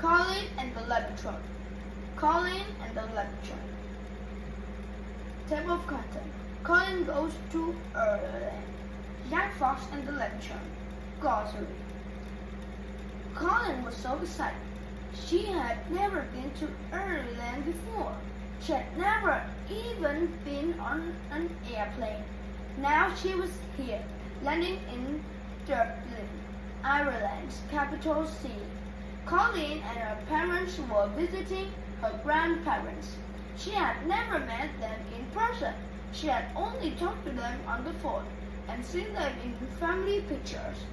Colin and the Leprechaun. Colin and the Leprechaun. Table of contents. Colin goes to Ireland. Jack Frost and the Leprechaun. Glossary. Colin was so excited. She had never been to Ireland before. She had never even been on an airplane. Now she was here, landing in Dublin, Ireland's capital city. Colleen and her parents were visiting her grandparents. She had never met them in person. She had only talked to them on the phone and seen them in family pictures.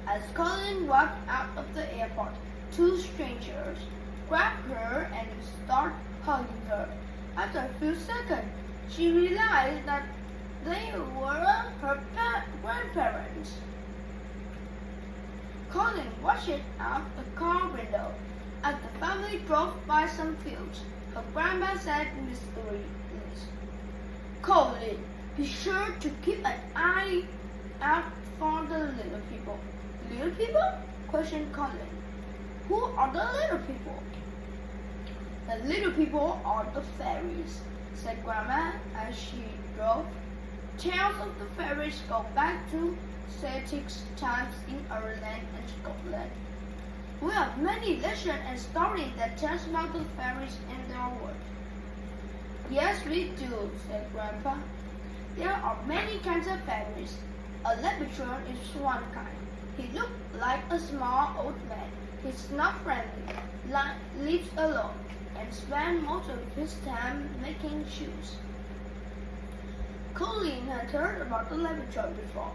As Colleen walked out of the airport, two strangers grabbed her and started hugging her. After a few seconds, she realized that they were her grandparents. Colin watched out the car window. As the family drove by some fields, her grandma said mysteriously, "Colin, be sure to keep an eye out for the little people." "Little people?" questioned Colin. "Who are the little people?" "The little people are the fairies," said Grandma as she drove. Tales of the fairies go back to Celtic times in Ireland and Scotland. We have many legends and stories that tell about the fairies in their world. "Yes, we do," said Grandpa. "There are many kinds of fairies. A leprechaun is one kind. He looked like a small old man. He's not friendly, lives alone, and spends most of his time making shoes." Colleen had heard about the leprechaun before.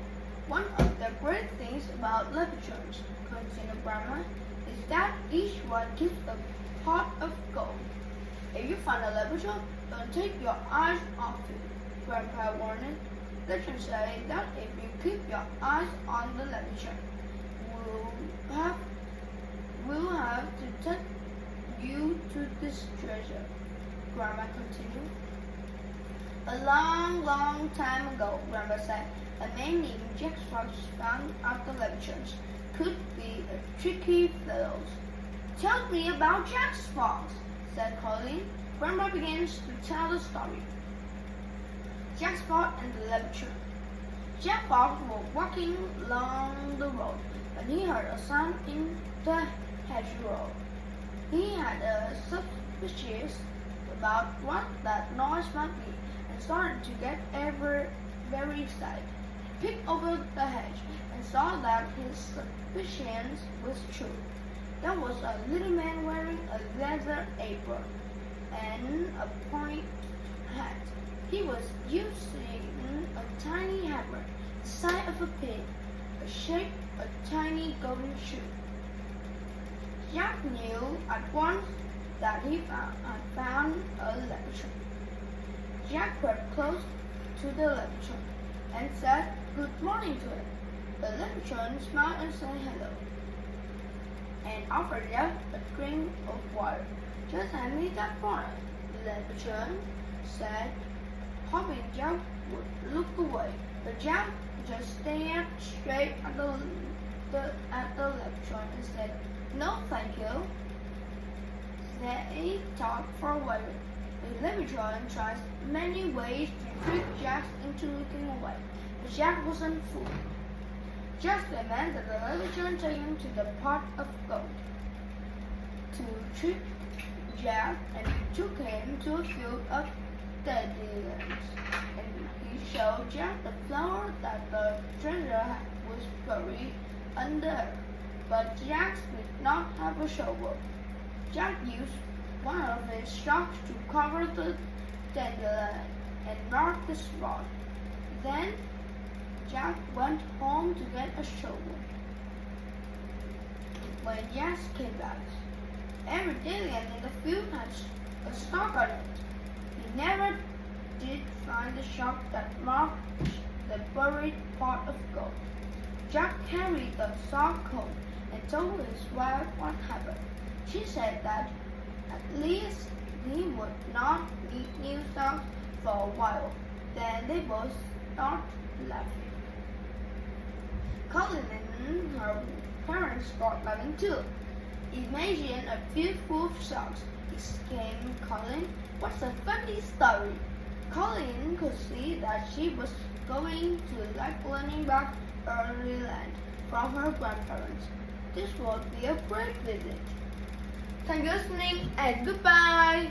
"One of the great things about leprechauns," continued Grandma, "is that each one keeps a pot of gold. If you find a leprechaun, don't take your eyes off it," Grandpa warned. "Legends say that if you keep your eyes on the leprechaun, we'll have to take you to this treasure," Grandma continued. "A long, long time ago," Grandma said, "a man named Jack Frost found out the leprechauns could be tricky fellows." "Tell me about Jack Frost," said Colleen. Grandma begins to tell the story. Jack Frost and the Leprechaun. Jack Frost was walking along the road when he heard a sound in the hedgerow. He had a suspicious about what that noise might be and started to get very excited. He peeked over the hedge and saw that his suspicions was true. There was a little man wearing a leather apron and a pointed hat. He was using a tiny hammer, the size of a pin, shaped a tiny golden shoe. Jack knew at once that he had found a leprechaun. Jack crept close to the leprechaun and said good morning to him. The leprechaun smiled and said hello, and offered Jack a drink of water. "Just hand me that water," the leprechaun said, hoping Jack would look away. But Jack just stared straight at the leprechaun and said, "No, thank you." They talked for a while. The leprechaun tried many ways to trick Jack into looking away, but Jack wasn't fooled. Jack demanded the leprechaun take him to the pot of gold. To trick Jack, and took him to a field of dandelions, and he showed Jack the flower that the treasure was buried under. But Jack did not have a shovel. Jack used one of his stalks to cover the dandelion and mark the spot. Then Jack went home to get a shovel. When Jack came back, every dandelion in the field had a stalk on it. He never did find the stalk that marked the buried pot of gold. Jack carried the stalk home and told his wife what happened. She said that at least he would not need new socks for a while. Then they both started laughing. Colin and her parents started laughing too. Imagine a field full of sharks, exclaimed Colin. What's a funny story? Colin could see that she was going to like learning about early land from her grandparents. This would be a great visit. Thank you for listening and goodbye.